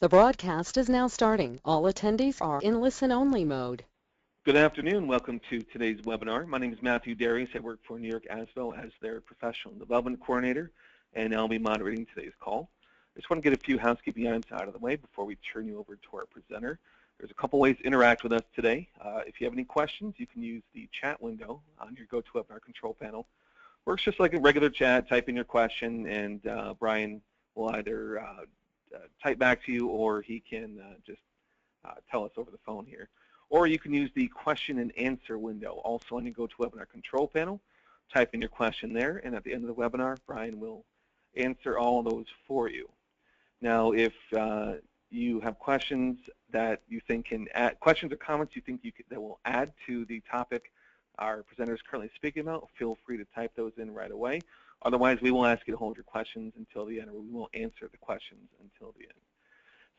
The broadcast is now starting. All attendees are in listen-only mode. Good afternoon. Welcome to today's webinar. My name is Matthew Darius. I work for New York Asphalt as their Professional Development Coordinator, and I'll be moderating today's call. I just want to get a few housekeeping items out of the way before we turn you over to our presenter. There's a couple ways to interact with us today. If you have any questions, you can use the chat window on your GoToWebinar control panel. Works just like a regular chat. Type in your question, and Brian will either type back to you, or he can just tell us over the phone here. Or you can use the question and answer window also on your GoToWebinar control panel. Type in your question there, and at the end of the webinar, Brian will answer all of those for you. Now, if you have questions that you think can add, questions or comments you think that will add to the topic our presenter is currently speaking about, feel free to type those in right away. Otherwise, we will ask you to hold your questions until the end, or we won't answer the questions until the end.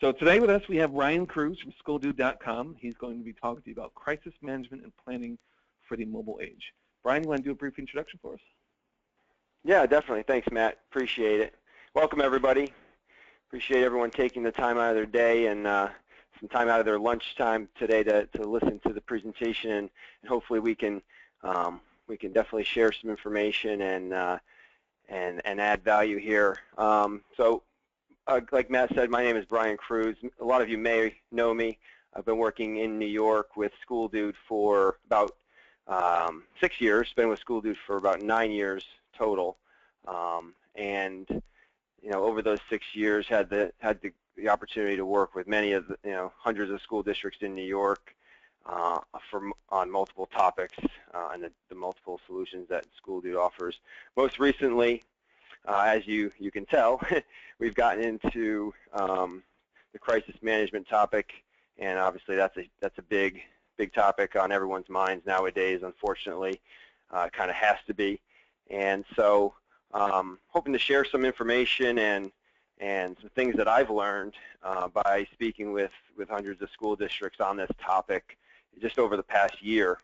So today with us we have Ryan Cruz from SchoolDude.com. He's going to be talking to you about crisis management and planning for the mobile age. Brian, you want to do a brief introduction for us? Yeah, definitely. Thanks, Matt. Appreciate it. Welcome, everybody. Appreciate everyone taking the time out of their day and some time out of their lunchtime today to listen to the presentation, and hopefully we can definitely share some information and add value here. Like Matt said, my name is Brian Cruz. A lot of you may know me. I've been working in New York with SchoolDude for about 6 years. Been with SchoolDude for about 9 years total, and over those 6 years had the opportunity to work with many of the hundreds of school districts in New York on multiple topics and the multiple solutions that SchoolDude offers. Most recently, as you can tell, we've gotten into the crisis management topic, and obviously that's a big topic on everyone's minds nowadays. Unfortunately, kind of has to be, and so hoping to share some information and some things that I've learned by speaking with hundreds of school districts on this topic just over the past year.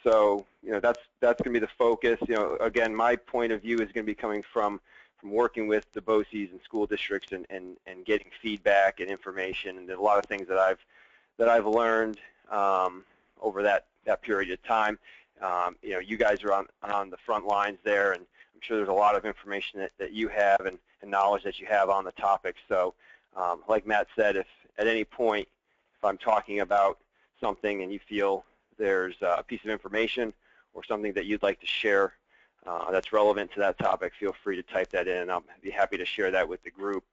So that's going to be the focus. Again, my point of view is going to be coming from working with the BOCES and school districts and getting feedback and information, and there's a lot of things that I've learned over that period of time. You guys are on the front lines there, and I'm sure there's a lot of information that you have and knowledge that you have on the topic. So like Matt said, if at any point if I'm talking about something and you feel there's a piece of information or something that you'd like to share that's relevant to that topic, feel free to type that in, and I'll be happy to share that with the group.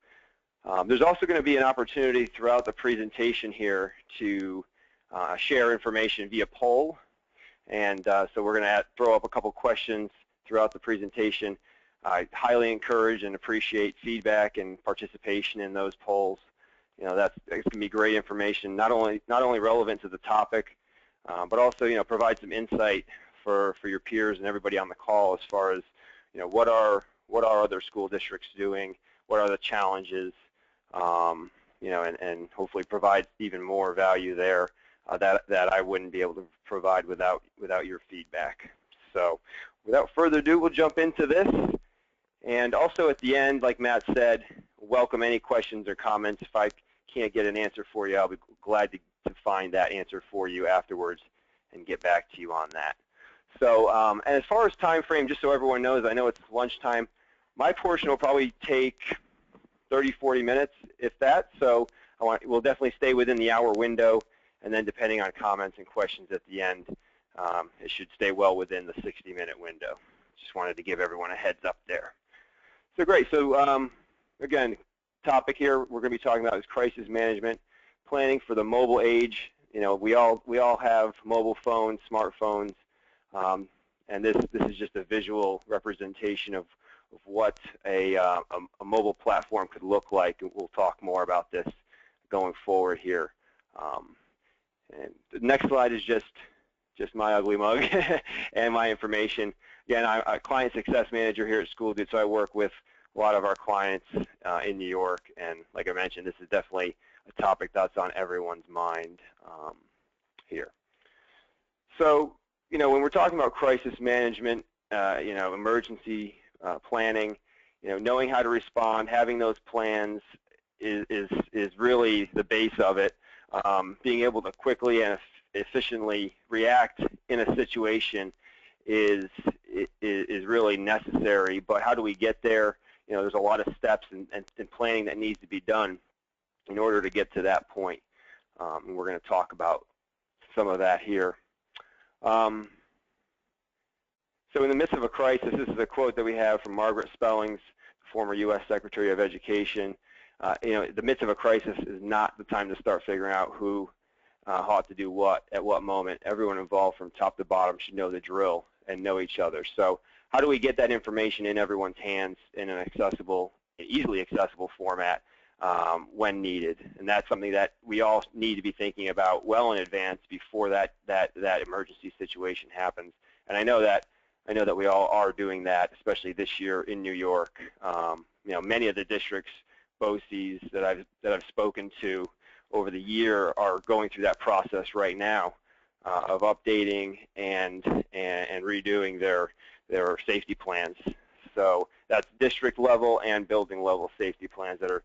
There's also going to be an opportunity throughout the presentation here to share information via poll, and so we're going to throw up a couple questions throughout the presentation. I highly encourage and appreciate feedback and participation in those polls. That's going to be great information, not only relevant to the topic, but also provide some insight for your peers and everybody on the call as far as what are other school districts doing, what are the challenges, and hopefully provide even more value there that I wouldn't be able to provide without your feedback. So without further ado, we'll jump into this. And also at the end, like Matt said, welcome any questions or comments. If I can't get an answer for you, I'll be glad to find that answer for you afterwards and get back to you on that. So, and as far as time frame, just so everyone knows, I know it's lunchtime. My portion will probably take 30-40 minutes, if that. So we'll definitely stay within the hour window, and then depending on comments and questions at the end, it should stay well within the 60-minute window. Just wanted to give everyone a heads up there. So great. So again, topic here we're going to be talking about is crisis management, planning for the mobile age. We all have mobile phones, smartphones, and this is just a visual representation of what a mobile platform could look like, and we'll talk more about this going forward here. And the next slide is just my ugly mug and my information. Again, I'm a client success manager here at SchoolDude, so I work with a lot of our clients in New York, and like I mentioned, this is definitely a topic that's on everyone's mind here. So, when we're talking about crisis management, emergency planning, knowing how to respond, having those plans, is really the base of it. Being able to quickly and efficiently react in a situation is really necessary. But how do we get there? You know, there's a lot of steps and planning that needs to be done in order to get to that point. And we're going to talk about some of that here. So in the midst of a crisis, this is a quote that we have from Margaret Spellings, former U.S. Secretary of Education. You know, the midst of a crisis is not the time to start figuring out who ought to do what at what moment. Everyone involved from top to bottom should know the drill and know each other. So how do we get that information in everyone's hands in an accessible, easily accessible format when needed? And that's something that we all need to be thinking about well in advance before that emergency situation happens. And I know that we all are doing that, especially this year in New York. You know, many of the districts, BOCES that I've spoken to over the year are going through that process right now of updating and redoing their safety plans. So that's district level and building level safety plans that are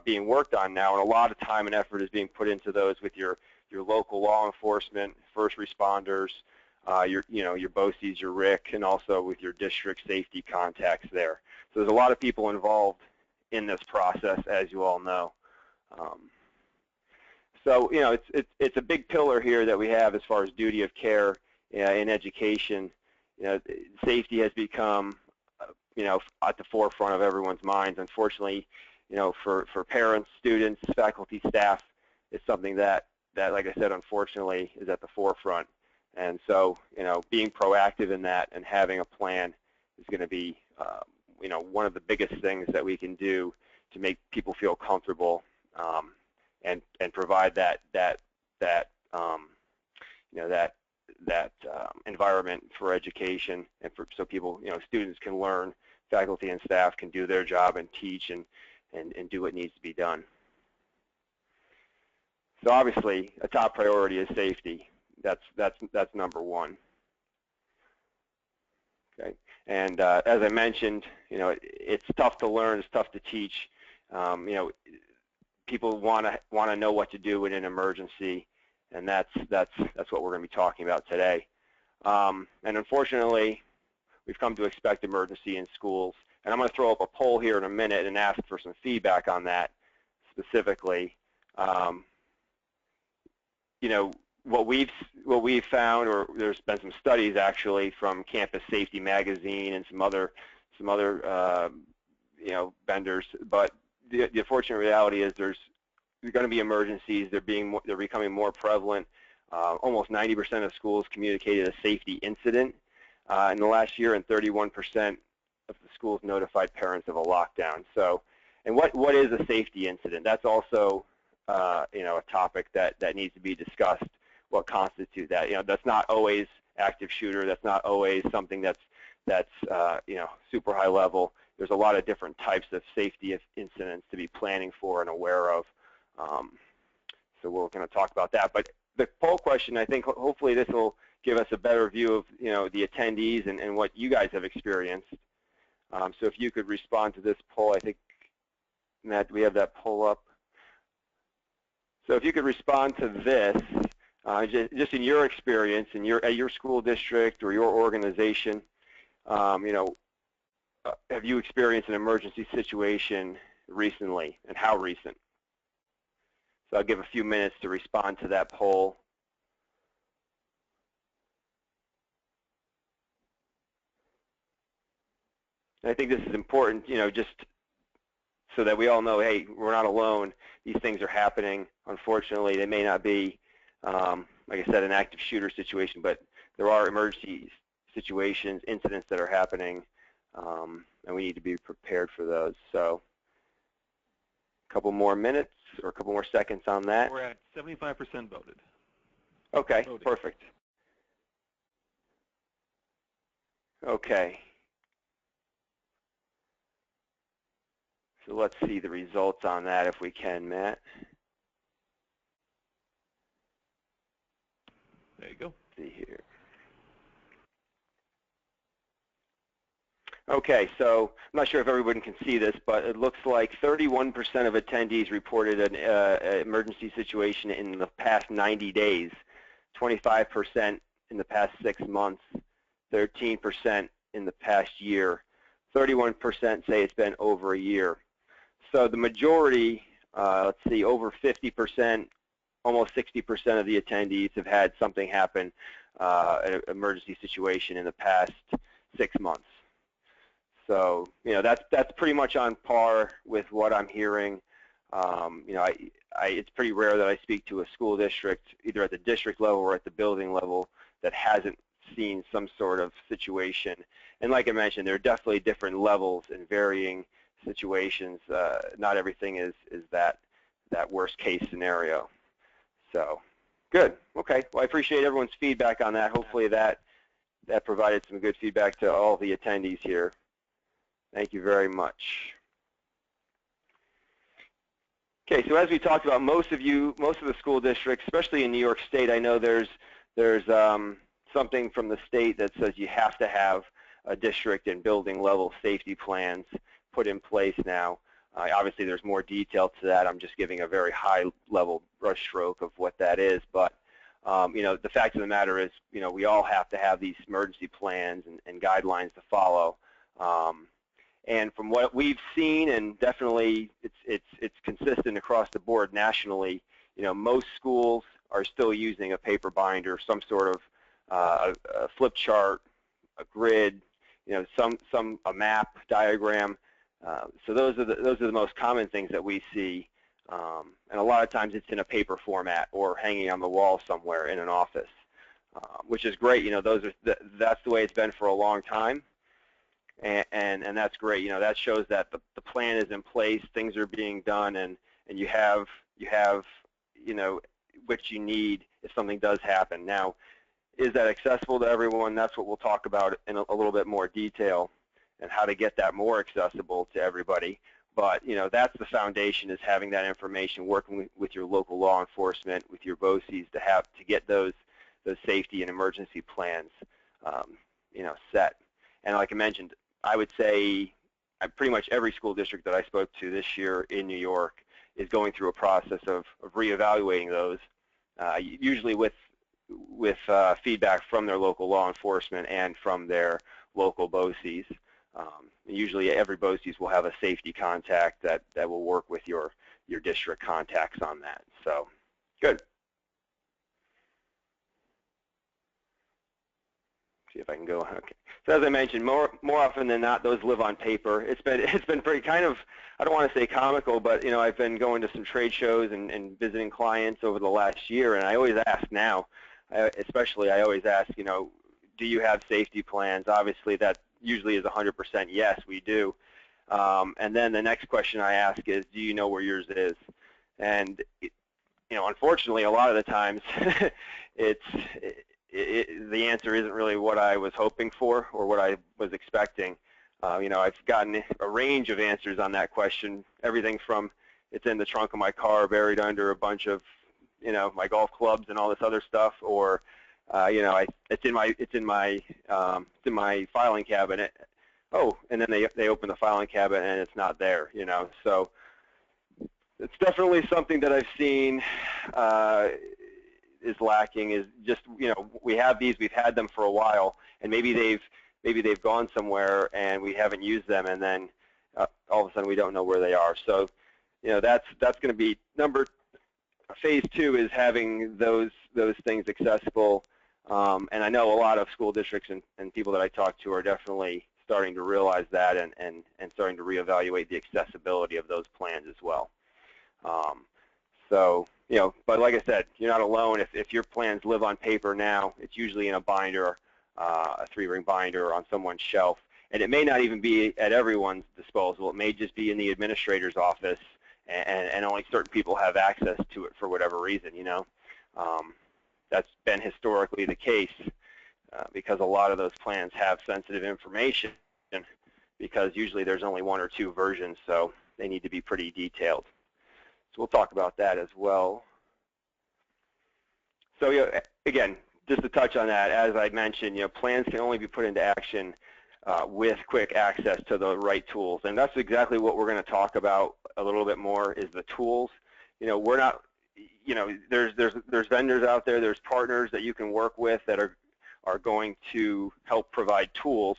being worked on now, and a lot of time and effort is being put into those with your local law enforcement, first responders, your BOCES, your RIC, and also with your district safety contacts there. So there's a lot of people involved in this process, as you all know. So you know, it's a big pillar here that we have as far as duty of care in education. You know, safety has become you know, at the forefront of everyone's minds. Unfortunately, you know, for parents, students, faculty, staff, it's something that like I said, unfortunately, is at the forefront. And so, you know, being proactive in that and having a plan is going to be, you know, one of the biggest things that we can do to make people feel comfortable and provide that you know, that environment for education and so people, you know, students can learn, faculty and staff can do their job and teach and do what needs to be done. So obviously, a top priority is safety. That's number one. Okay, and as I mentioned, you know, it's tough to learn, it's tough to teach. You know, people want to know what to do in an emergency, and that's what we're going to be talking about today. And unfortunately, we've come to expect emergency in schools. And I'm going to throw up a poll here in a minute and ask for some feedback on that specifically. You know, what we've found, or there's been some studies actually from Campus Safety Magazine and some other you know, vendors, but the unfortunate reality is there's going to be emergencies. They're becoming more prevalent. Almost 90% of schools communicated a safety incident in the last year, and 31% of the schools notified parents of a lockdown. So, and what is a safety incident? That's also you know, a topic that needs to be discussed. What constitutes that? You know, that's not always active shooter. That's not always something that's you know, super high level. There's a lot of different types of safety incidents to be planning for and aware of. So we're going to talk about that. But the poll question, I think, hopefully this will give us a better view of, you know, the attendees and what you guys have experienced. So if you could respond to this poll, I think, Matt, do we have that poll up? So if you could respond to this, just in your experience, at your school district or your organization, you know, have you experienced an emergency situation recently, and how recent? So I'll give a few minutes to respond to that poll. And I think this is important, you know, just so that we all know, hey, we're not alone. These things are happening. Unfortunately, they may not be, like I said, an active shooter situation, but there are emergency situations, incidents that are happening, and we need to be prepared for those. So a couple more minutes or a couple more seconds on that. We're at 75% voted. Okay, perfect. Okay. So let's see the results on that if we can, Matt. There you go. Let's see here. Okay, so I'm not sure if everyone can see this, but it looks like 31% of attendees reported an emergency situation in the past 90 days, 25% in the past 6 months, 13% in the past year, 31% say it's been over a year. So the majority, let's see, over 50%, almost 60% of the attendees have had something happen, an emergency situation in the past 6 months. So, that's pretty much on par with what I'm hearing. It's pretty rare that I speak to a school district, either at the district level or at the building level, that hasn't seen some sort of situation. And like I mentioned, there are definitely different levels and varying situations. Not everything is that worst case scenario. So, good. Okay. Well, I appreciate everyone's feedback on that. Hopefully that provided some good feedback to all the attendees here. Thank you very much. Okay, so as we talked about, most of the school districts, especially in New York State, I know there's something from the state that says you have to have a district and building level safety plans put in place now. Obviously, there's more detail to that. I'm just giving a very high level brushstroke of what that is, but the fact of the matter is, we all have to have these emergency plans and guidelines to follow. And from what we've seen, and definitely it's consistent across the board nationally, most schools are still using a paper binder, some sort of a flip chart, a grid, a map diagram. So those are the most common things that we see, and a lot of times it's in a paper format or hanging on the wall somewhere in an office, which is great. That's the way it's been for a long time. And that's great. That shows that the plan is in place, things are being done, and you have what you need if something does happen. Now, is that accessible to everyone? That's what we'll talk about in a little bit more detail, and how to get that more accessible to everybody. But that's the foundation, is having that information, working with your local law enforcement, with your BOCES to get those safety and emergency plans set. And like I mentioned, I would say pretty much every school district that I spoke to this year in New York is going through a process of reevaluating those, usually with feedback from their local law enforcement and from their local BOCES. Usually every BOCES will have a safety contact that will work with your district contacts on that. So, good. See if I can go. Okay. So as I mentioned, more often than not, those live on paper. It's been pretty kind of, I don't want to say comical, but I've been going to some trade shows and visiting clients over the last year, and I always ask now, especially I always ask, do you have safety plans? Obviously, that usually is 100% yes, we do. And then the next question I ask is, do you know where yours is? And unfortunately, a lot of the times, the answer isn't really what I was hoping for or what I was expecting. I've gotten a range of answers on that question, everything from it's in the trunk of my car buried under a bunch of my golf clubs and all this other stuff, or it's in my filing cabinet. Oh, and then they open the filing cabinet and it's not there. So it's definitely something that I've seen is lacking. Is just we have these, we've had them for a while, and maybe they've gone somewhere and we haven't used them, and then all of a sudden we don't know where they are. So that's going to be phase 2 is having those things accessible. And I know a lot of school districts and people that I talk to are definitely starting to realize that and starting to reevaluate the accessibility of those plans as well. But like I said, you're not alone. If your plans live on paper now, it's usually in a binder, a 3-ring binder, or on someone's shelf. And it may not even be at everyone's disposal. It may just be in the administrator's office, and only certain people have access to it for whatever reason, That's been historically the case because a lot of those plans have sensitive information, because usually there's only 1 or 2 versions, so they need to be pretty detailed. So we'll talk about that as well. So again, just to touch on that, as I mentioned, plans can only be put into action with quick access to the right tools. And that's exactly what we're going to talk about a little bit more, is the tools. We're not, there's vendors out there, there's partners that you can work with that are going to help provide tools,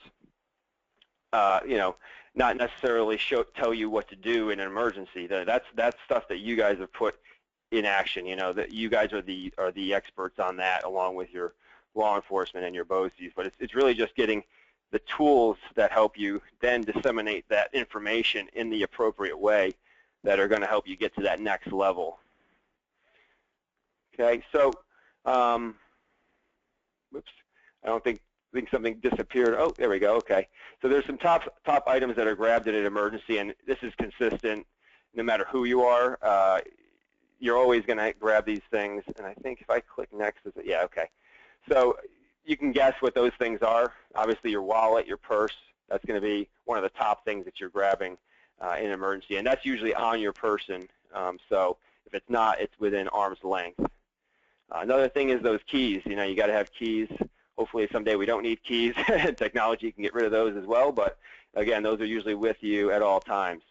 not necessarily tell you what to do in an emergency. That's stuff that you guys have put in action. That you guys are the experts on that, along with your law enforcement and your BOCES. But it's really just getting the tools that help you then disseminate that information in the appropriate way that are going to help you get to that next level. Okay, so, whoops, I don't think something disappeared. Oh, there we go. Okay, so there's some top items that are grabbed in an emergency, and this is consistent no matter who you are. You're always going to grab these things, and I think if I click next, yeah, okay. So you can guess what those things are. Obviously, your wallet, your purse, that's going to be one of the top things that you're grabbing in an emergency, and that's usually on your person. So if it's not, it's within arm's length. Another thing is those keys. You got to have keys. Hopefully someday we don't need keys. Technology can get rid of those as well, but again, those are usually with you at all times.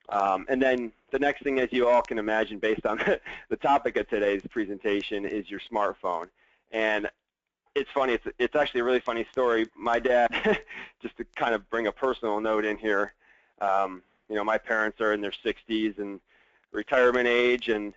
And then the next thing, as you all can imagine, based on the topic of today's presentation, is your smartphone. And it's funny. It's actually a really funny story. My dad, just to kind of bring a personal note in here, my parents are in their 60s and retirement age, and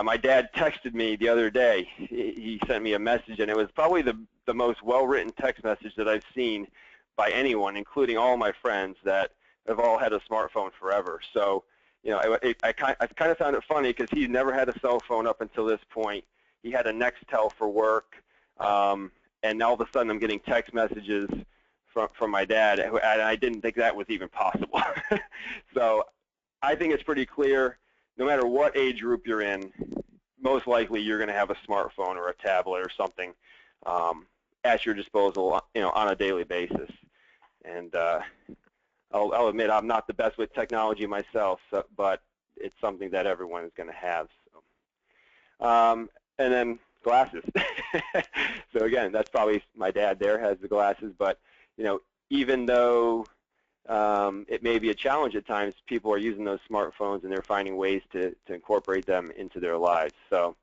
my dad texted me the other day. He sent me a message, and it was probably the most well-written text message that I've seen by anyone, including all my friends that have all had a smartphone forever. So, I kind of found it funny because he's never had a cell phone up until this point. He had a Nextel for work, and all of a sudden I'm getting text messages from my dad, and I didn't think that was even possible. So I think it's pretty clear, no matter what age group you're in, most likely you're going to have a smartphone or a tablet or something at your disposal, on a daily basis. And I'll admit I'm not the best with technology myself, but it's something that everyone is going to have. So. And then glasses. So again, that's probably my dad there has the glasses, but even though it may be a challenge at times, people are using those smartphones and they're finding ways to incorporate them into their lives. So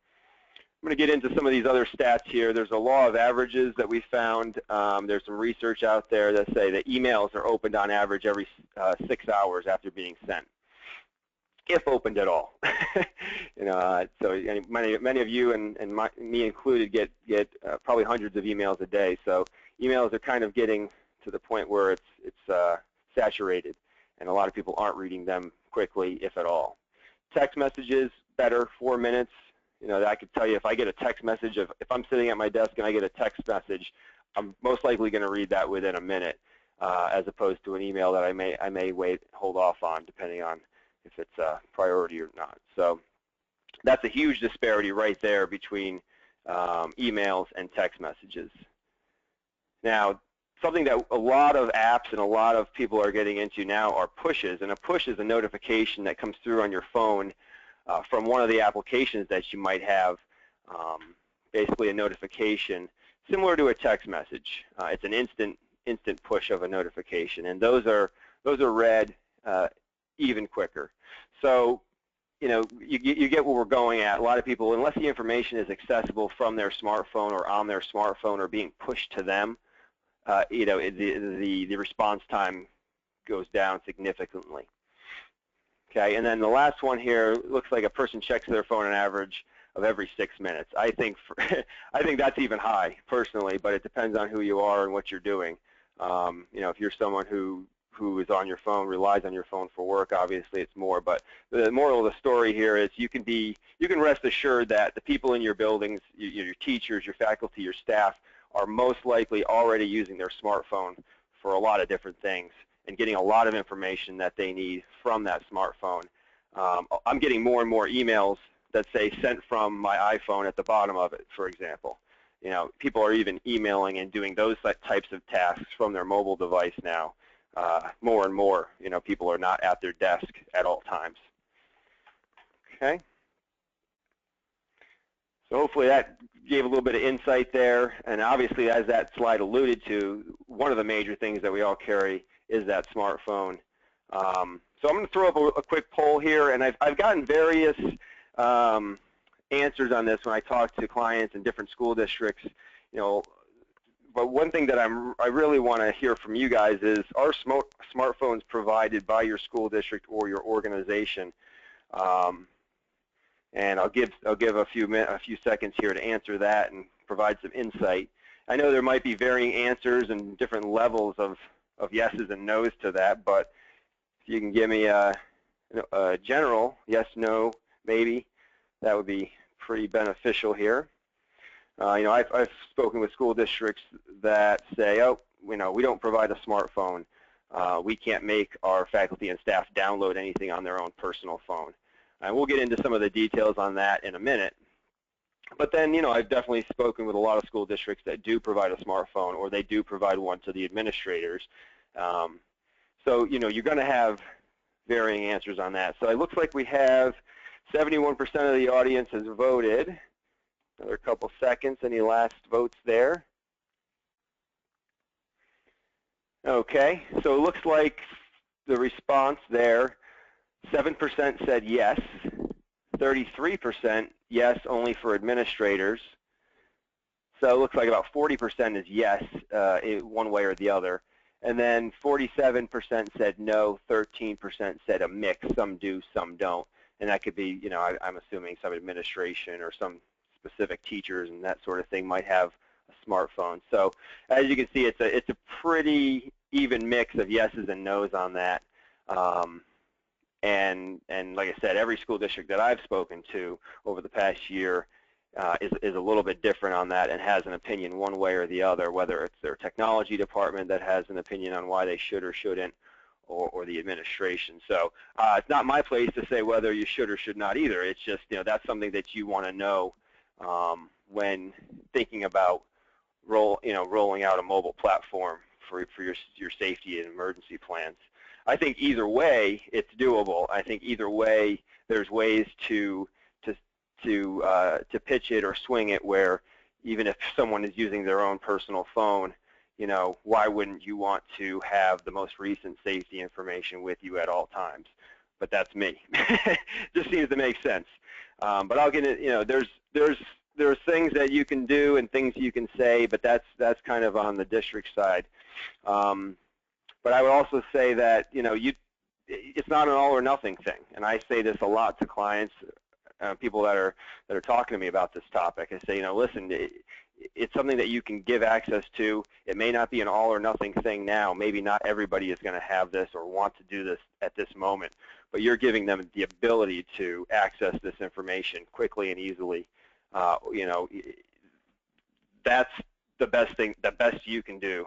I'm going to get into some of these other stats here. There's a law of averages that we found. There's some research out there that say that emails are opened on average every 6 hours after being sent, if opened at all. So many of you and me included get probably hundreds of emails a day. So emails are kind of getting to the point where it's saturated, and a lot of people aren't reading them quickly, if at all. Text messages, better, 4 minutes. I could tell you if I get a text message, if I'm sitting at my desk and I get a text message, I'm most likely going to read that within a minute, as opposed to an email that I may hold off on, depending on if it's a priority or not. So that's a huge disparity right there between emails and text messages. Now, something that a lot of apps and a lot of people are getting into now are pushes, and a push is a notification that comes through on your phone from one of the applications that you might have, basically a notification similar to a text message. It's an instant push of a notification, and those are read even quicker. So, you get where we're going at. A lot of people, unless the information is accessible from their smartphone or on their smartphone or being pushed to them, the response time goes down significantly. Okay, and then the last one here looks like a person checks their phone an average of every 6 minutes. I think that's even high personally, but it depends on who you are and what you're doing. If you're someone who is on your phone, relies on your phone for work, obviously it's more. But the moral of the story here is you can rest assured that the people in your buildings, your teachers, your faculty, your staff, are most likely already using their smartphone for a lot of different things and getting a lot of information that they need from that smartphone. I'm getting more and more emails that say sent from my iPhone at the bottom of it, for example. People are even emailing and doing those types of tasks from their mobile device now. More and more, people are not at their desk at all times. Okay. So hopefully that gave a little bit of insight there. And obviously, as that slide alluded to, one of the major things that we all carry is that smartphone. So I'm going to throw up a quick poll here, and I've gotten various answers on this when I talk to clients in different school districts. But one thing that I really want to hear from you guys is, are smartphones provided by your school district or your organization? And I'll give a few seconds here to answer that and provide some insight. I know there might be varying answers and different levels of yeses and nos to that, but if you can give me a general yes, no, maybe, that would be pretty beneficial here. I've spoken with school districts that say, oh, we don't provide a smartphone. We can't make our faculty and staff download anything on their own personal phone. And we'll get into some of the details on that in a minute. But then, I've definitely spoken with a lot of school districts that do provide a smartphone, or they do provide one to the administrators. So, you're going to have varying answers on that. So it looks like we have 71% of the audience has voted. Another couple seconds. Any last votes there? Okay, so it looks like the response there, 7% said yes, 33% yes only for administrators. So it looks like about 40% is yes, one way or the other. And then 47% said no, 13% said a mix, some do, some don't. And that could be, I'm assuming some administration or some specific teachers and that sort of thing might have a smartphone. So as you can see, it's a pretty even mix of yeses and nos on that. And like I said, every school district that I've spoken to over the past year is a little bit different on that and has an opinion one way or the other, whether it's their technology department that has an opinion on why they should or shouldn't, or the administration. So it's not my place to say whether you should or should not either. It's just, that's something that you want to know when thinking about rolling out a mobile platform for your safety and emergency plans. I think either way it's doable. I think either way there's ways to pitch it or swing it where even if someone is using their own personal phone, why wouldn't you want to have the most recent safety information with you at all times? But that's me. Just seems to make sense. But I'll get it. There's things that you can do and things you can say, but that's kind of on the district side. But I would also say that it's not an all or nothing thing, and I say this a lot to clients, people that are talking to me about this topic. I say, listen, it's something that you can give access to. It may not be an all or nothing thing now. Maybe not everybody is going to have this or want to do this at this moment, but you're giving them the ability to access this information quickly and easily. That's the best thing, the best you can do,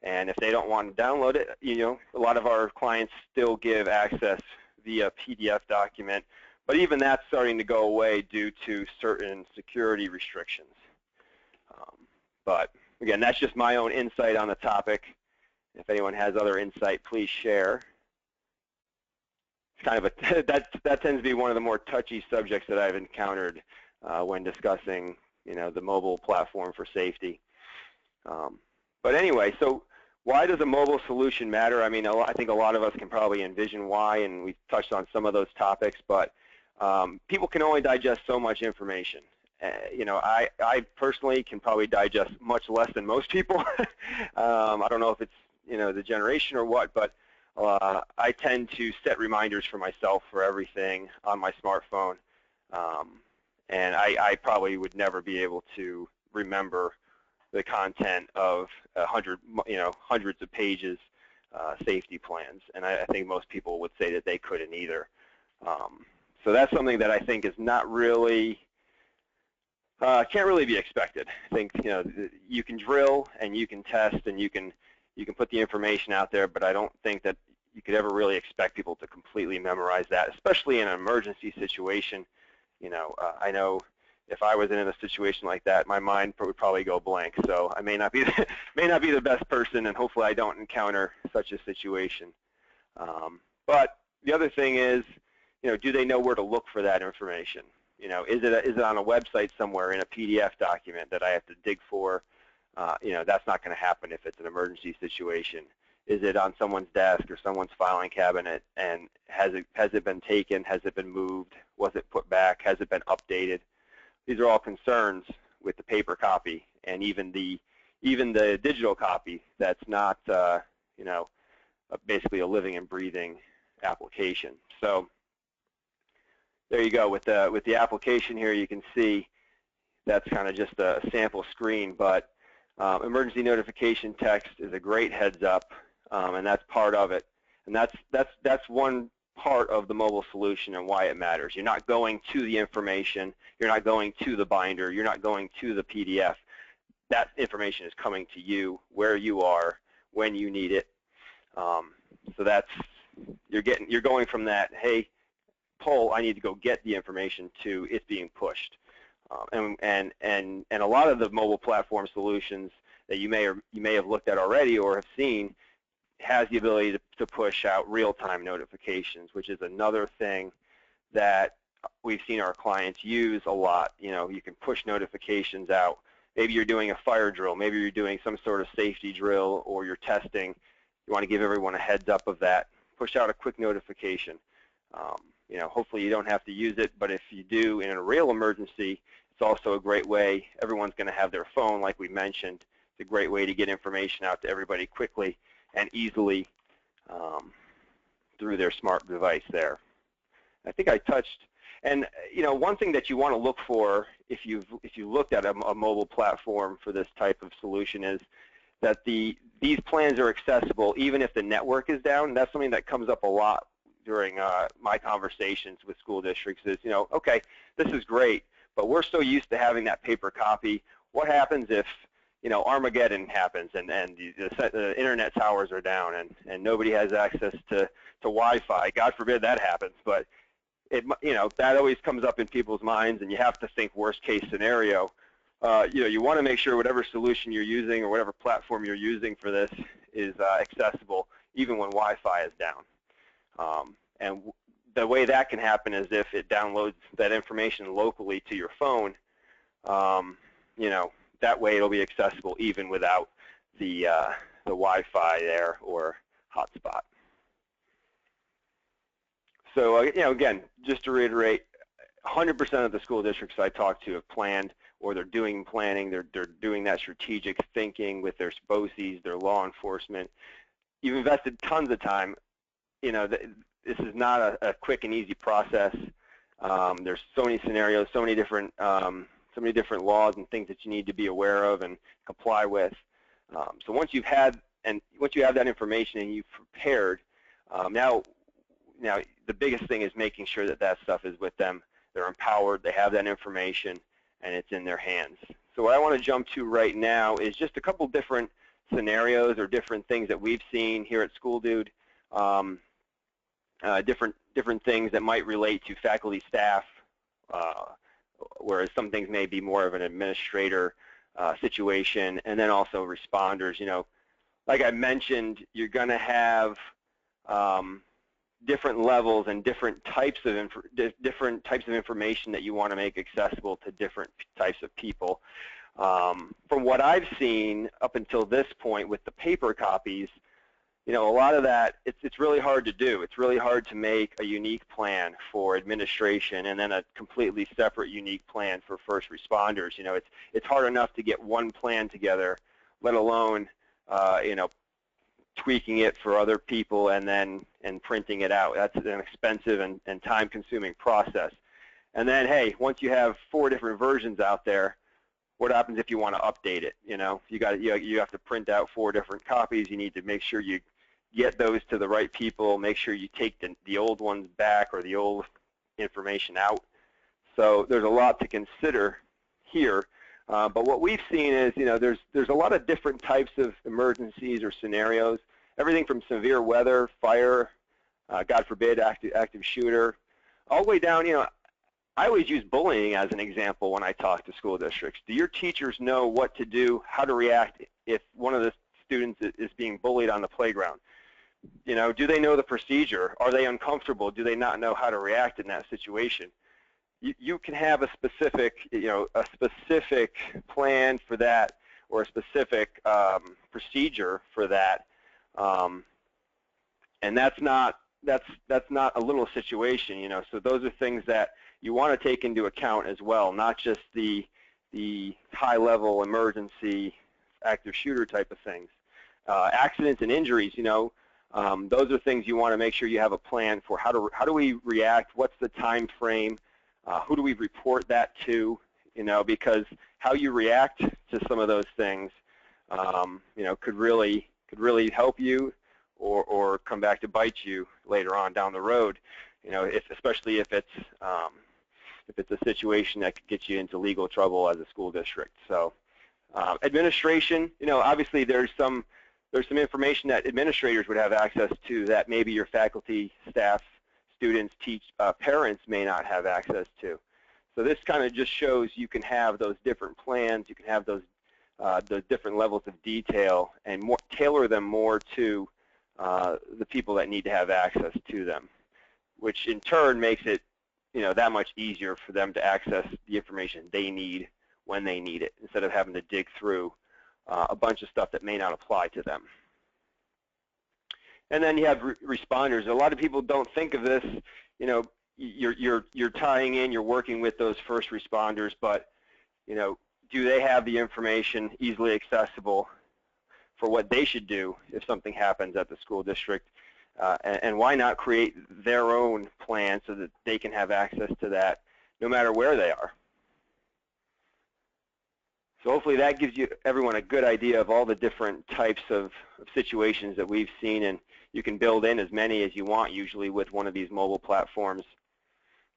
And if they don't want to download it, a lot of our clients still give access via PDF document, but even that's starting to go away due to certain security restrictions. But again, that's just my own insight on the topic. If anyone has other insight, please share. It's kind of that tends to be one of the more touchy subjects that I've encountered when discussing, the mobile platform for safety. But anyway, so why does a mobile solution matter? I mean, I think a lot of us can probably envision why, and we've touched on some of those topics, but people can only digest so much information. I personally can probably digest much less than most people. I don't know if it's, the generation or what, but I tend to set reminders for myself for everything on my smartphone. And I probably would never be able to remember the content of hundreds of pages safety plans, and I think most people would say that they couldn't either. So that's something that I think is not really, can't really be expected. I think you can drill and you can test and you can put the information out there, but I don't think that you could ever really expect people to completely memorize that, especially in an emergency situation. I know if I was in a situation like that, my mind would probably go blank. So I may not be the best person, and hopefully I don't encounter such a situation. But the other thing is, do they know where to look for that information? You know, is it on a website somewhere in a PDF document that I have to dig for? You know, that's not going to happen if it's an emergency situation. Is it on someone's desk or someone's filing cabinet, and has it been taken? Has it been moved? Was it put back? Has it been updated? These are all concerns with the paper copy, and even the digital copy that's not you know, basically a living and breathing application. So there you go. With the application here, you can see that's kind of just a sample screen, but emergency notification text is a great heads up, and that's part of it. And that's one part of the mobile solution and why it matters. You're not going to the information. You're not going to the binder. You're not going to the PDF. That information is coming to you where you are when you need it. So that's you're going from that, hey, poll, I need to go get the information, to it's being pushed. And a lot of the mobile platform solutions that you may have looked at already or have seen has the ability to push out real-time notifications, which is another thing that we've seen our clients use a lot. You know, you can push notifications out. Maybe you're doing a fire drill. Maybe you're doing some sort of safety drill, or you're testing. You want to give everyone a heads up of that. Push out a quick notification. You know, hopefully you don't have to use it, but if you do in a real emergency, it's also a great way. Everyone's going to have their phone, like we mentioned. It's a great way to get information out to everybody quickly and easily through their smart device there. I think I touched, and you know, one thing that you want to look for if you looked at a mobile platform for this type of solution is that these plans are accessible even if the network is down. That's something that comes up a lot during my conversations with school districts is, you know, okay, this is great, but we're so used to having that paper copy. What happens if, you know, Armageddon happens and the internet towers are down and nobody has access to Wi-Fi? God forbid that happens, but it, you know, that always comes up in people's minds, and you have to think worst case scenario. You know, you want to make sure whatever solution you're using or whatever platform you're using for this is accessible even when Wi-Fi is down. And the way that can happen is if it downloads that information locally to your phone. You know, that way it'll be accessible even without the Wi-Fi there or hotspot. So you know, again, just to reiterate, 100% of the school districts I talk to have planned, or they're doing planning. They're doing that strategic thinking with their BOCES, their law enforcement. You've invested tons of time. You know, this is not a quick and easy process. There's so many scenarios, so many different laws and things that you need to be aware of and comply with. So once you have that information and you've prepared, now the biggest thing is making sure that that stuff is with them. They're empowered. They have that information, and it's in their hands. So what I want to jump to right now is just a couple different scenarios or different things that we've seen here at SchoolDude. Different things that might relate to faculty, staff, whereas some things may be more of an administrator situation, and then also responders. You know, like I mentioned, you're going to have different levels and different types of information that you want to make accessible to different types of people. From what I've seen up until this point with the paper copies, you know, a lot of that, it's really hard to do. It's really hard to make a unique plan for administration and then a completely separate unique plan for first responders. You know, it's hard enough to get one plan together, let alone, you know, tweaking it for other people and printing it out. That's an expensive and time-consuming process. And then, hey, once you have 4 different versions out there, what happens if you want to update it? You know, you have to print out 4 different copies. You need to make sure you get those to the right people. Make sure you take the old ones back or the old information out. So there's a lot to consider here. But what we've seen is, you know, there's a lot of different types of emergencies or scenarios. Everything from severe weather, fire, God forbid, active shooter, all the way down. You know, I always use bullying as an example when I talk to school districts. Do your teachers know what to do, how to react if one of the students is being bullied on the playground? You know, do they know the procedure? Are they uncomfortable? Do they not know how to react in that situation? you can have a specific, a specific plan for that, or a specific procedure for that, and that's not a little situation, So those are things that you want to take into account as well, not just the high-level emergency active shooter type of things. Accidents and injuries, those are things you want to make sure you have a plan for. How do we react? What's the time frame? Who do we report that to? Because how you react to some of those things, could really help you, or come back to bite you later on down the road. Especially if it's a situation that could get you into legal trouble as a school district. So, administration, obviously there's some information that administrators would have access to that maybe your faculty, staff, students, parents may not have access to. So this kind of just shows you can have those different plans, you can have those different levels of detail, and tailor them more to the people that need to have access to them, which in turn makes it that much easier for them to access the information they need when they need it, instead of having to dig through a bunch of stuff that may not apply to them. And then you have responders. A lot of people don't think of this. You're tying in, you're working with those first responders, but do they have the information easily accessible for what they should do if something happens at the school district? And why not create their own plan so that they can have access to that no matter where they are? So hopefully that gives everyone a good idea of all the different types of situations that we've seen, and you can build in as many as you want usually with one of these mobile platforms.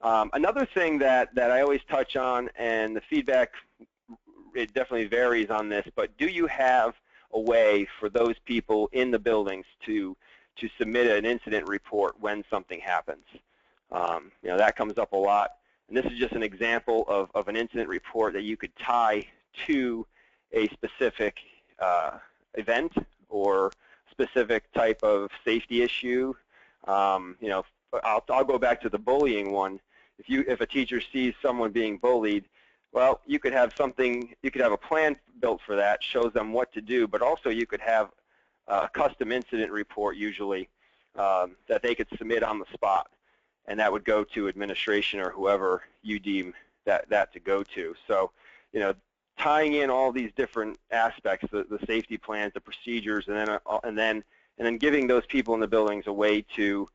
Another thing that I always touch on, and the feedback, it definitely varies on this, but do you have a way for those people in the buildings to submit an incident report when something happens? That comes up a lot, and this is just an example of an incident report that you could tie to a specific event or specific type of safety issue. I'll go back to the bullying one. If a teacher sees someone being bullied, well, you could have a plan built for that, shows them what to do, but also you could have a custom incident report usually that they could submit on the spot, and that would go to administration or whoever you deem that to go to. So, tying in all these different aspects, the safety plans, the procedures, and then giving those people in the buildings a way to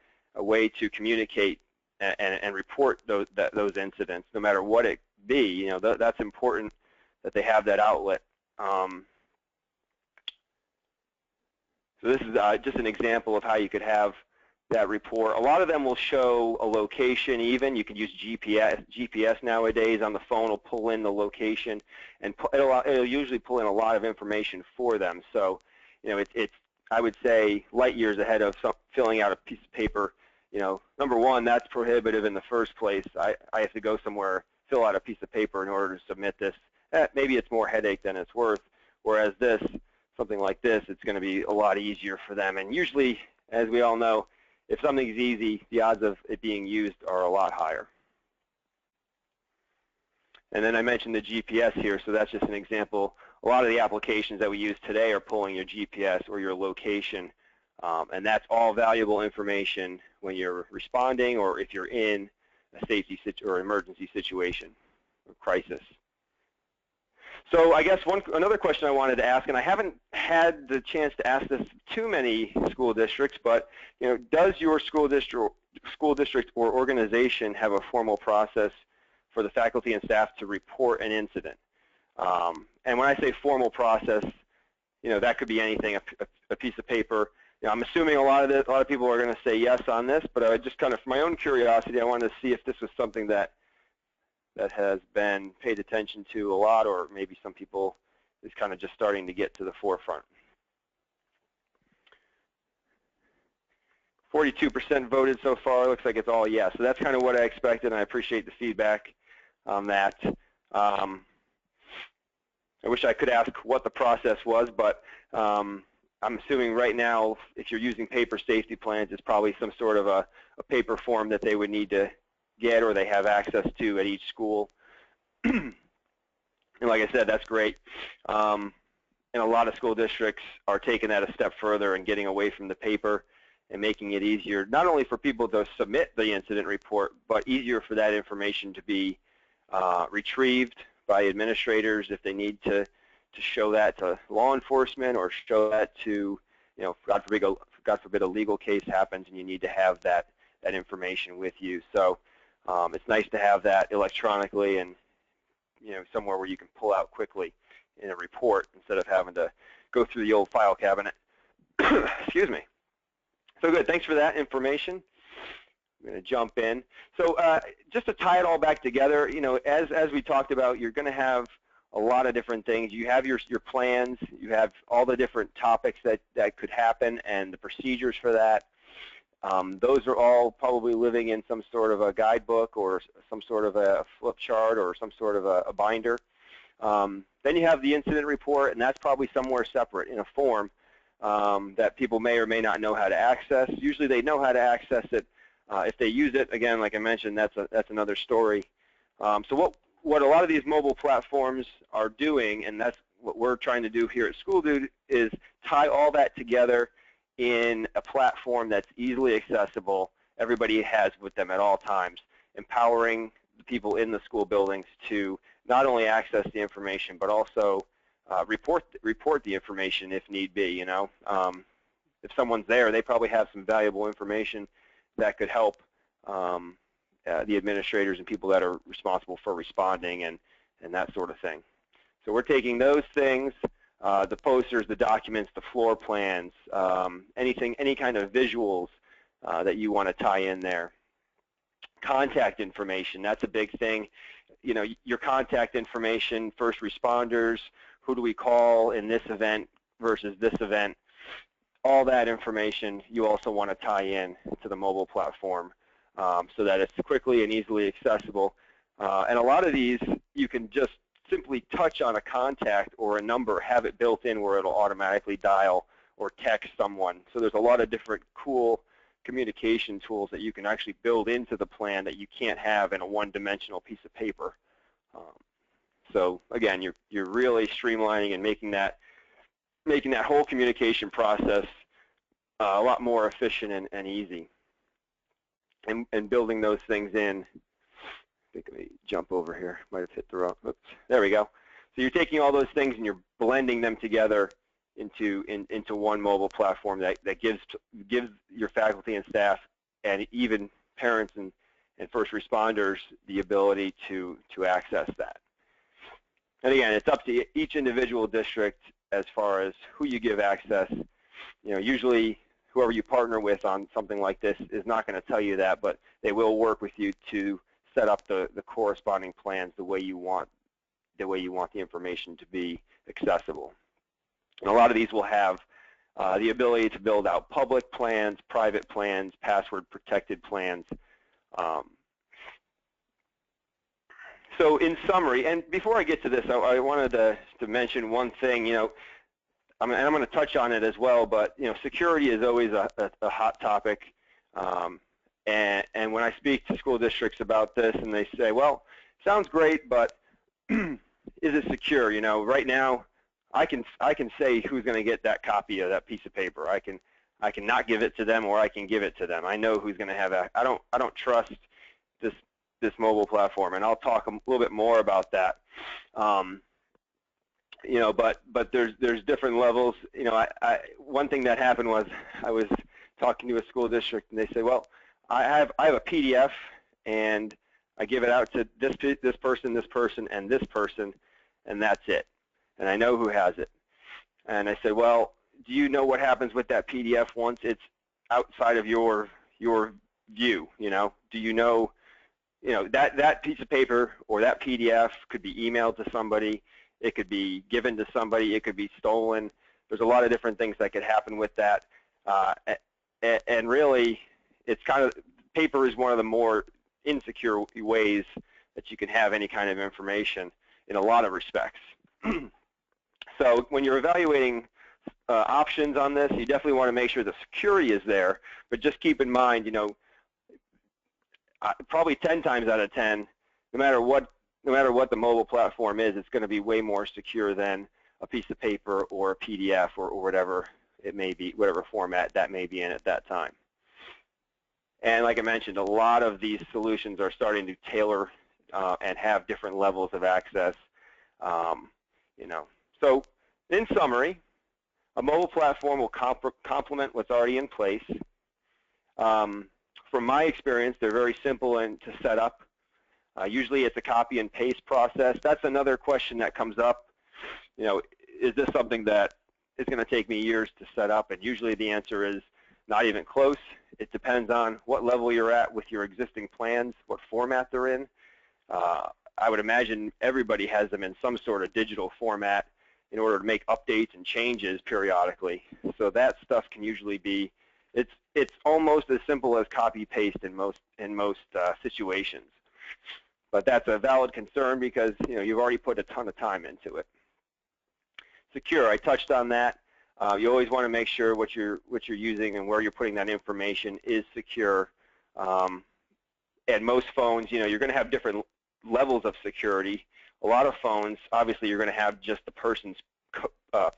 communicate and report those incidents, no matter what it be. That's important that they have that outlet. So this is just an example of how you could have that report. A lot of them will show a location even. You can use GPS nowadays on the phone. Will pull in the location, and it'll usually pull in a lot of information for them. So, it's I would say light years ahead of filling out a piece of paper. Number one, that's prohibitive in the first place. I have to go somewhere, fill out a piece of paper in order to submit this. Maybe it's more headache than it's worth. Whereas something like this, it's going to be a lot easier for them. And usually, as we all know, if something's easy, the odds of it being used are a lot higher. And then I mentioned the GPS here, so that's just an example. A lot of the applications that we use today are pulling your GPS or your location, and that's all valuable information when you're responding or if you're in a safety or emergency situation or crisis. So I guess another question I wanted to ask, and I haven't had the chance to ask this too many school districts, but does your school district or organization have a formal process for the faculty and staff to report an incident? And when I say formal process, that could be anything, a piece of paper. I'm assuming a lot of people are going to say yes on this, but I just kind of, for my own curiosity, I wanted to see if this was something that has been paid attention to a lot, or maybe some people is kind of just starting to get to the forefront. 42% voted so far. Looks like it's all yes. So that's kind of what I expected, and I appreciate the feedback on that. I wish I could ask what the process was, but I'm assuming right now, if you're using paper safety plans, it's probably some sort of a paper form that they would need to get or they have access to at each school. And like I said, that's great. And a lot of school districts are taking that a step further and getting away from the paper and making it easier, not only for people to submit the incident report, but easier for that information to be retrieved by administrators if they need to show that to law enforcement or show that to, you know, God forbid a legal case happens and you need to have that information with you. So it's nice to have that electronically and, you know, somewhere where you can pull out quickly in a report instead of having to go through the old file cabinet. Excuse me. So good. Thanks for that information. I'm going to jump in. So just to tie it all back together, you know, as we talked about, you're going to have a lot of different things. You have your plans. You have all the different topics that could happen and the procedures for that. Those are all probably living in some sort of a guidebook or some sort of a flip chart or some sort of a binder. Then you have the incident report, and that's probably somewhere separate in a form that people may or may not know how to access. Usually they know how to access it. If they use it, again, like I mentioned, that's another story. So what a lot of these mobile platforms are doing, and that's what we're trying to do here at SchoolDude, is tie all that together in a platform that's easily accessible. Everybody has with them at all times, empowering the people in the school buildings to not only access the information, but also report the information if need be. You know, if someone's there, they probably have some valuable information that could help the administrators and people that are responsible for responding and that sort of thing. So we're taking those things, the posters, the documents, the floor plans, any kind of visuals that you want to tie in there. Contact information, that's a big thing. You know, your contact information, first responders, who do we call in this event versus this event, all that information you also want to tie in to the mobile platform so that it's quickly and easily accessible. And a lot of these you can just simply touch on a contact or a number, have it built in where it'll automatically dial or text someone. So there's a lot of different cool communication tools that you can actually build into the plan that you can't have in a one-dimensional piece of paper. So again, you're really streamlining and making that whole communication process a lot more efficient and easy, and building those things in. I think let me jump over here. Might have hit the wrong. Oops. There we go. So you're taking all those things and you're blending them together into one mobile platform that gives your faculty and staff and even parents and first responders the ability to access that. And again, it's up to each individual district as far as who you give access. You know, usually whoever you partner with on something like this is not going to tell you that, but they will work with you to set up the corresponding plans the way you want the information to be accessible. And a lot of these will have the ability to build out public plans, private plans, password protected plans. So in summary, and before I get to this, I wanted to mention one thing. You know, I'm going to touch on it as well, but you know, security is always a hot topic. And when I speak to school districts about this, and they say, "Well, sounds great, but is it secure?" You know, right now, I can say who's going to get that copy of that piece of paper. I can not give it to them, or I can give it to them. I know who's going to have that. I don't trust this mobile platform, and I'll talk a little bit more about that. You know, but there's different levels. You know, one thing that happened was I was talking to a school district, and they say, "Well, I have a PDF, and I give it out to this person, and this person, and that's it. And I know who has it." And I said, "Well, do you know what happens with that PDF once it's outside of your view? You know, do you know that piece of paper or that PDF could be emailed to somebody, it could be given to somebody, it could be stolen. There's a lot of different things that could happen with that, and really, it's kind of, paper is one of the more insecure ways that you can have any kind of information in a lot of respects." So when you're evaluating options on this, you definitely want to make sure the security is there, but just keep in mind, you know, probably 10 times out of 10, no matter what the mobile platform is, it's going to be way more secure than a piece of paper or a PDF or whatever it may be, whatever format that may be in at that time. And like I mentioned, a lot of these solutions are starting to tailor and have different levels of access. So in summary, a mobile platform will complement what's already in place. From my experience, they're very simple to set up. Usually it's a copy and paste process. That's another question that comes up. Is this something that is going to take me years to set up? And usually the answer is not even close. It depends on what level you're at with your existing plans, what format they're in. I would imagine everybody has them in some sort of digital format in order to make updates and changes periodically. So that stuff can usually be, it's almost as simple as copy paste in most situations. But that's a valid concern because you've already put a ton of time into it. Secure, I touched on that. You always want to make sure what you're using and where you're putting that information is secure. And most phones, you're going to have different levels of security. A lot of phones, obviously, you're going to have just the person's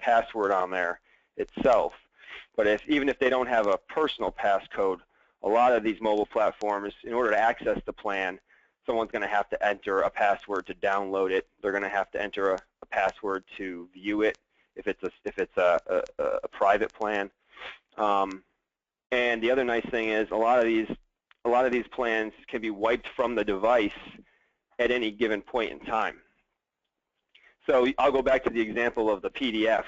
password on there itself. But even if they don't have a personal passcode, a lot of these mobile platforms, in order to access the plan, someone's going to have to enter a password to download it. They're going to have to enter a password to view it if it's a private plan. And the other nice thing is a lot of these plans can be wiped from the device at any given point in time. So I'll go back to the example of the PDF.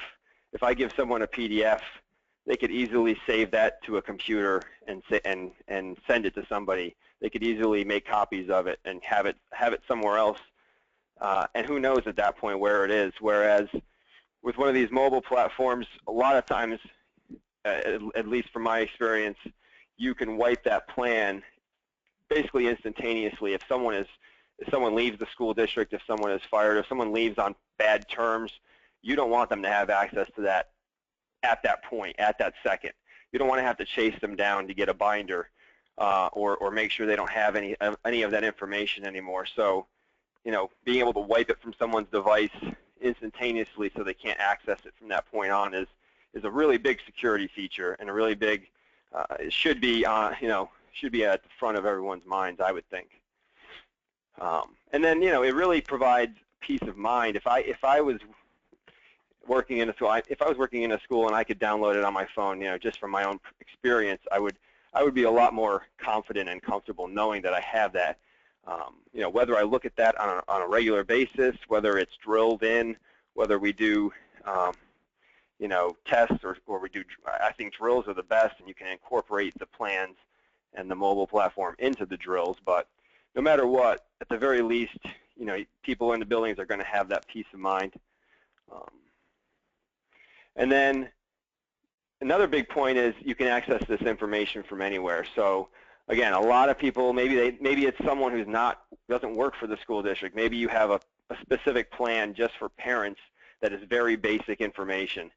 If I give someone a PDF, they could easily save that to a computer and send it to somebody. They could easily make copies of it and have it somewhere else. And who knows at that point where it is. Whereas with one of these mobile platforms, a lot of times, at least from my experience, you can wipe that plan basically instantaneously. If someone leaves the school district, if someone is fired, if someone leaves on bad terms, you don't want them to have access to that at that point, at that second. You don't want to have to chase them down to get a binder or make sure they don't have any of that information anymore. So, being able to wipe it from someone's device instantaneously so they can't access it from that point on is a really big security feature and a really big, it should be at the front of everyone's minds, I would think. And then, it really provides peace of mind. If I was working in a school, and I could download it on my phone, just from my own experience, I would be a lot more confident and comfortable knowing that I have that. Whether I look at that on a regular basis, whether it's drilled in, whether we do tests or we do, I think drills are the best, and you can incorporate the plans and the mobile platform into the drills. But no matter what, at the very least, people in the buildings are going to have that peace of mind. And then another big point is you can access this information from anywhere. So again, a lot of people, maybe it's someone who's doesn't work for the school district. Maybe you have a specific plan just for parents that is very basic information.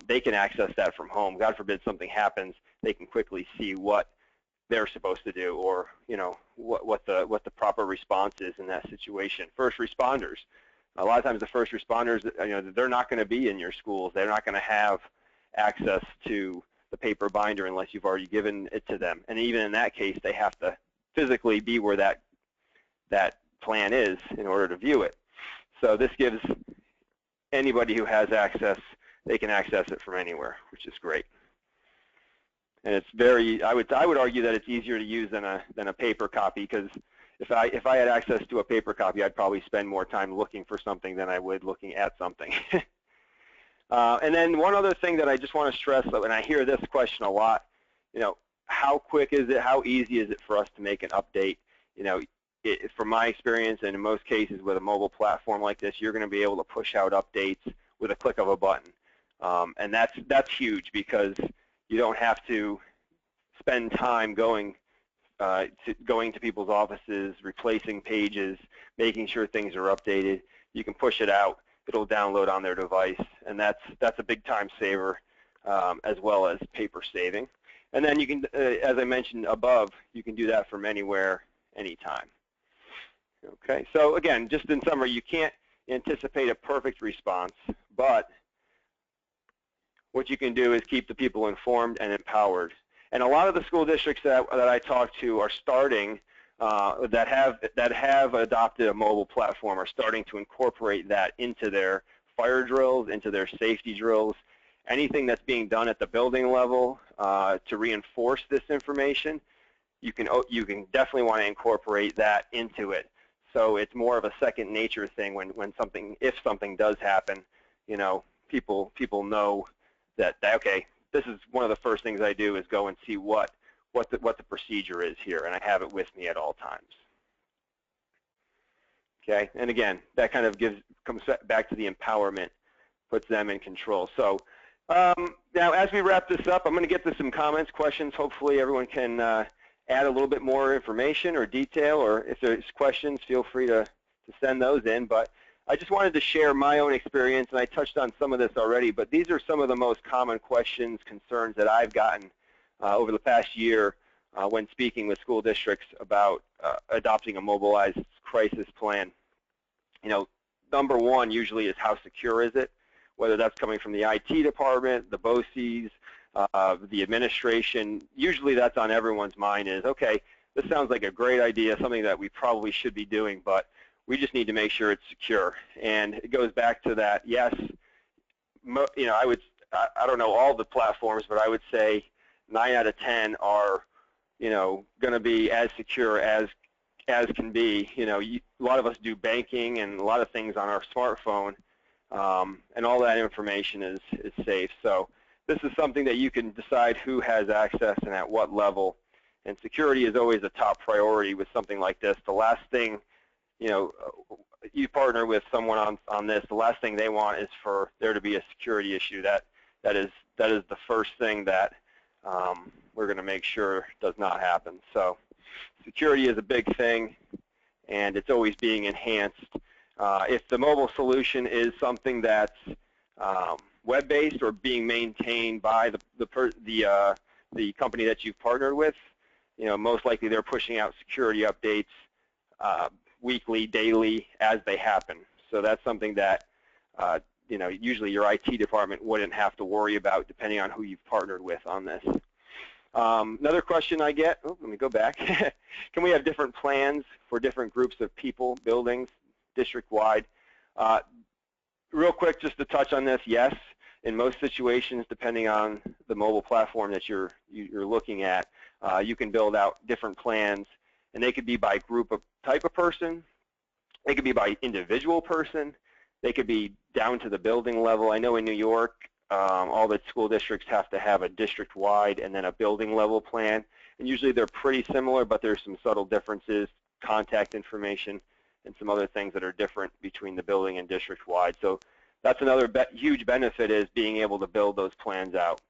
They can access that from home. God forbid something happens, they can quickly see what they're supposed to do, or what the proper response is in that situation. First responders. A lot of times the first responders, they're not going to be in your schools. They're not going to have access to the paper binder unless you've already given it to them. And even in that case, they have to physically be where that plan is in order to view it. So this gives anybody who has access, they can access it from anywhere, which is great. And it's I would argue that it's easier to use than a paper copy, because if I had access to a paper copy, I'd probably spend more time looking for something than I would looking at something. And then one other thing that I just want to stress, and I hear this question a lot, how quick is it, how easy is it for us to make an update? From my experience, and in most cases with a mobile platform like this, you're going to be able to push out updates with a click of a button. And that's huge, because you don't have to spend time going to people's offices, replacing pages, making sure things are updated. You can push it out. It'll download on their device, and that's a big time saver, as well as paper saving. And then you can, as I mentioned above, you can do that from anywhere, anytime. Okay, so again, just in summary, you can't anticipate a perfect response, but what you can do is keep the people informed and empowered. And a lot of the school districts that I talk to are starting, that have adopted a mobile platform, are starting to incorporate that into their fire drills, into their safety drills, anything that's being done at the building level to reinforce this information. You can definitely want to incorporate that into it. So it's more of a second nature thing if something does happen, you know, people know that okay, this is one of the first things I do is go and see what the procedure is here, and I have it with me at all times. Okay, and again, that kind of comes back to the empowerment, puts them in control. So now as we wrap this up, I'm going to get to some comments, questions. Hopefully everyone can add a little bit more information or detail, or if there's questions, feel free to send those in. But I just wanted to share my own experience, and I touched on some of this already, but these are some of the most common questions, concerns that I've gotten over the past year when speaking with school districts about adopting a mobilized crisis plan. You know, number one usually is how secure is it, whether that's coming from the IT department, the BOCES, the administration. Usually that's on everyone's mind is, okay, this sounds like a great idea, something that we probably should be doing, but we just need to make sure it's secure. And it goes back to that, yes, you know, I don't know all the platforms, but I would say 9 out of 10 are, you know, going to be as secure as can be. You know, a lot of us do banking and a lot of things on our smartphone, and all that information is safe. So this is something that you can decide who has access and at what level. And security is always a top priority with something like this. The last thing, you know, you partner with someone on this, the last thing they want is for there to be a security issue. That is the first thing that we're going to make sure does not happen. So security is a big thing, and it's always being enhanced. If the mobile solution is something that's web-based or being maintained by the company that you've partnered with, you know, most likely they're pushing out security updates weekly, daily, as they happen. So that's something that you know, usually your IT department wouldn't have to worry about, depending on who you've partnered with on this. Another question I get, let me go back. Can we have different plans for different groups of people, buildings, district-wide? Real quick, just to touch on this, yes. In most situations, depending on the mobile platform that you're looking at, you can build out different plans, and they could be by group of type of person. They could be by individual person. They could be down to the building level. I know in New York, all the school districts have to have a district-wide and then a building-level plan. And usually they're pretty similar, but there's some subtle differences, contact information, and some other things that are different between the building and district-wide. So that's another huge benefit, is being able to build those plans out.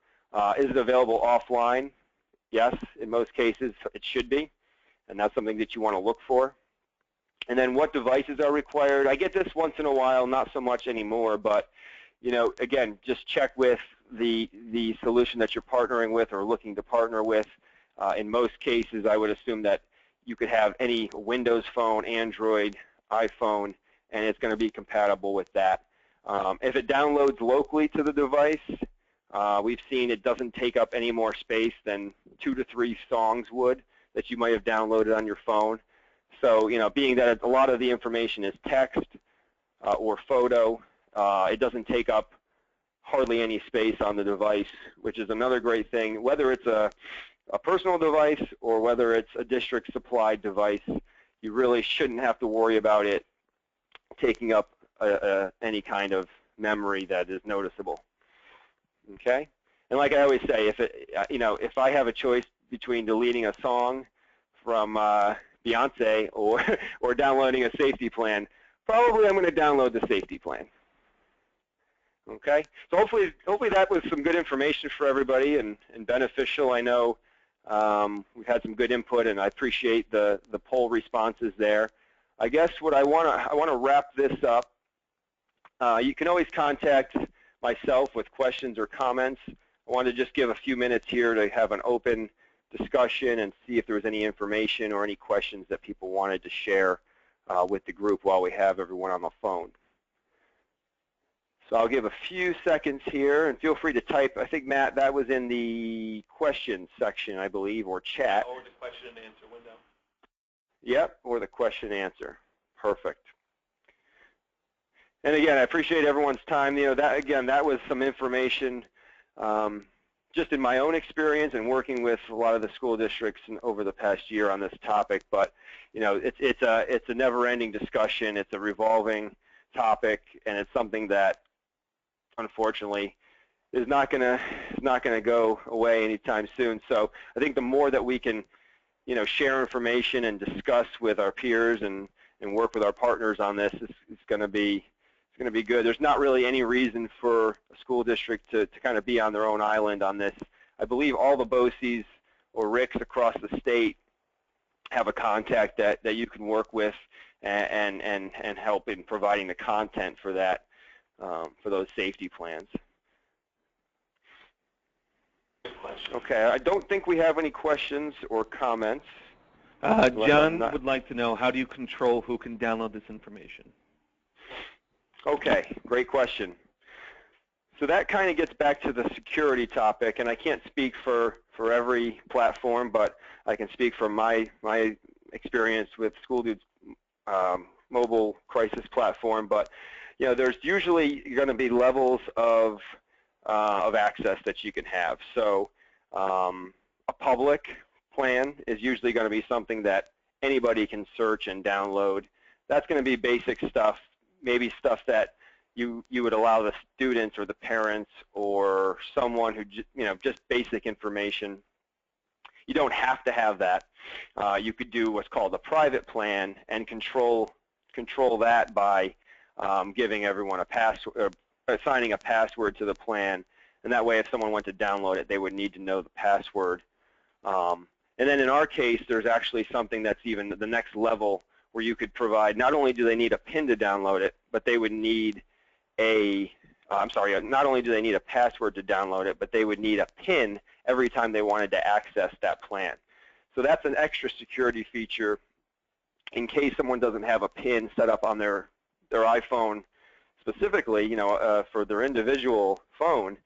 Is it available offline? Yes, in most cases it should be, and that's something that you want to look for. And then what devices are required? I get this once in a while, not so much anymore, but you know, again, just check with the solution that you're partnering with or looking to partner with. In most cases, I would assume that you could have any Windows phone, Android, iPhone, and it's going to be compatible with that. If it downloads locally to the device, we've seen it doesn't take up any more space than 2 to 3 songs would that you might have downloaded on your phone. So, you know, being that a lot of the information is text or photo, it doesn't take up hardly any space on the device, which is another great thing. Whether it's a personal device or whether it's a district supplied device, you really shouldn't have to worry about it taking up any kind of memory that is noticeable. Okay? And like I always say, if I have a choice between deleting a song from Beyonce or downloading a safety plan, probably I'm going to download the safety plan. Okay, so hopefully that was some good information for everybody and beneficial. I know we've had some good input, and I appreciate the poll responses there. I guess what I want to wrap this up. You can always contact myself with questions or comments. I want to just give a few minutes here to have an open discussion and see if there was any information or any questions that people wanted to share with the group while we have everyone on the phone. So I'll give a few seconds here, and feel free to type. I think, Matt, that was in the questions section, I believe, or chat. Or the question and answer window. Yep, or the question and answer. Perfect. And again, I appreciate everyone's time. That was some information just in my own experience and working with a lot of the school districts over the past year on this topic. But it's a never-ending discussion. It's a revolving topic, and it's something that, unfortunately, is not gonna go away anytime soon. So I think the more that we can, share information and discuss with our peers and work with our partners on this, it's going to be good. There's not really any reason for a school district to kind of be on their own island on this. I believe all the BOCES or RICs across the state have a contact that you can work with and help in providing the content for that, for those safety plans. Okay, I don't think we have any questions or comments. John would like to know, how do you control who can download this information? Okay, great question. So that kind of gets back to the security topic, and I can't speak for every platform, but I can speak from my experience with SchoolDude's mobile crisis platform. But there's usually going to be levels of access that you can have. So a public plan is usually going to be something that anybody can search and download. That's going to be basic stuff, maybe stuff that you would allow the students or the parents or someone who, just basic information. You don't have to have that. You could do what's called a private plan and control that by giving everyone a password, assigning a password to the plan, and that way if someone went to download it, they would need to know the password. And then in our case, there's actually something that's even the next level where you could provide, not only do they need a PIN to download it, but they would need not only do they need a password to download it, but they would need a PIN every time they wanted to access that plan. So that's an extra security feature in case someone doesn't have a PIN set up on their iPhone specifically, for their individual phone.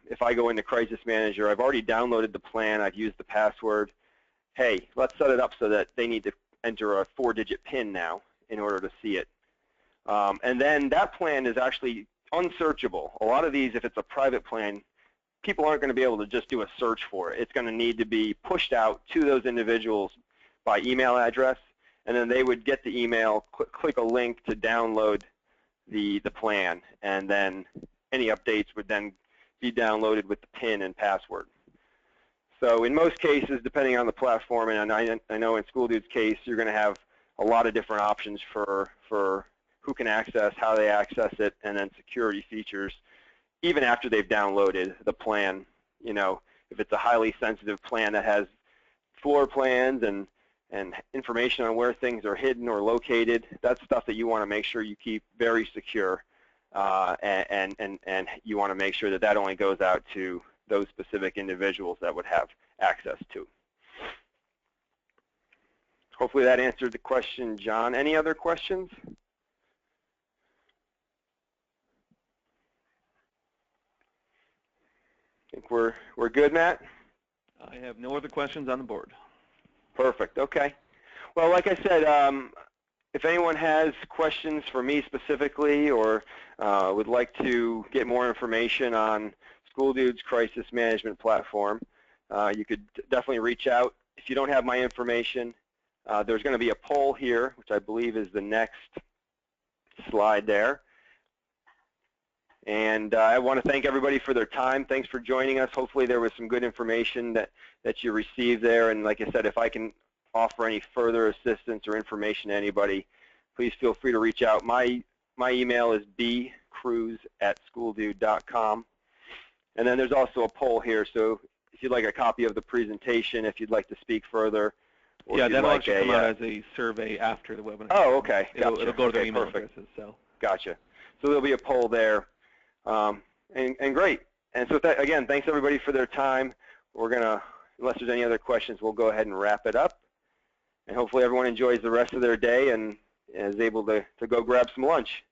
If I go into Crisis Manager, I've already downloaded the plan, I've used the password. Hey, let's set it up so that they need to enter a 4-digit PIN now in order to see it. And then that plan is actually unsearchable. A lot of these, if it's a private plan, people aren't going to be able to just do a search for it. It's going to need to be pushed out to those individuals by email address, and then they would get the email, click a link to download the plan, and then any updates would then be downloaded with the PIN and password. So in most cases, depending on the platform, and I know in SchoolDude's case, you're going to have a lot of different options for who can access, how they access it, and then security features, even after they've downloaded the plan. If it's a highly sensitive plan that has floor plans and information on where things are hidden or located, that's stuff that you want to make sure you keep very secure, and you want to make sure that that only goes out to those specific individuals that would have access to. Hopefully that answered the question, John. Any other questions? I think we're good, Matt? I have no other questions on the board. Perfect. Okay. Well, like I said, if anyone has questions for me specifically or would like to get more information on SchoolDude's crisis management platform, you could definitely reach out. If you don't have my information, there's going to be a poll here, which I believe is the next slide there. And I want to thank everybody for their time. Thanks for joining us. Hopefully there was some good information that you received there. And like I said, if I can offer any further assistance or information to anybody, please feel free to reach out. My email is bcruz@schooldude.com. And then there's also a poll here. So if you'd like a copy of the presentation, if you'd like to speak further, or Yeah, that'll like actually come out as a survey after the webinar. Oh, okay. Gotcha. It'll go to their okay, email perfect. addresses. So. Gotcha. So there'll be a poll there. And great. And so again, thanks everybody for their time. We're going to unless there's any other questions, we'll go ahead and wrap it up. And hopefully everyone enjoys the rest of their day and is able to go grab some lunch.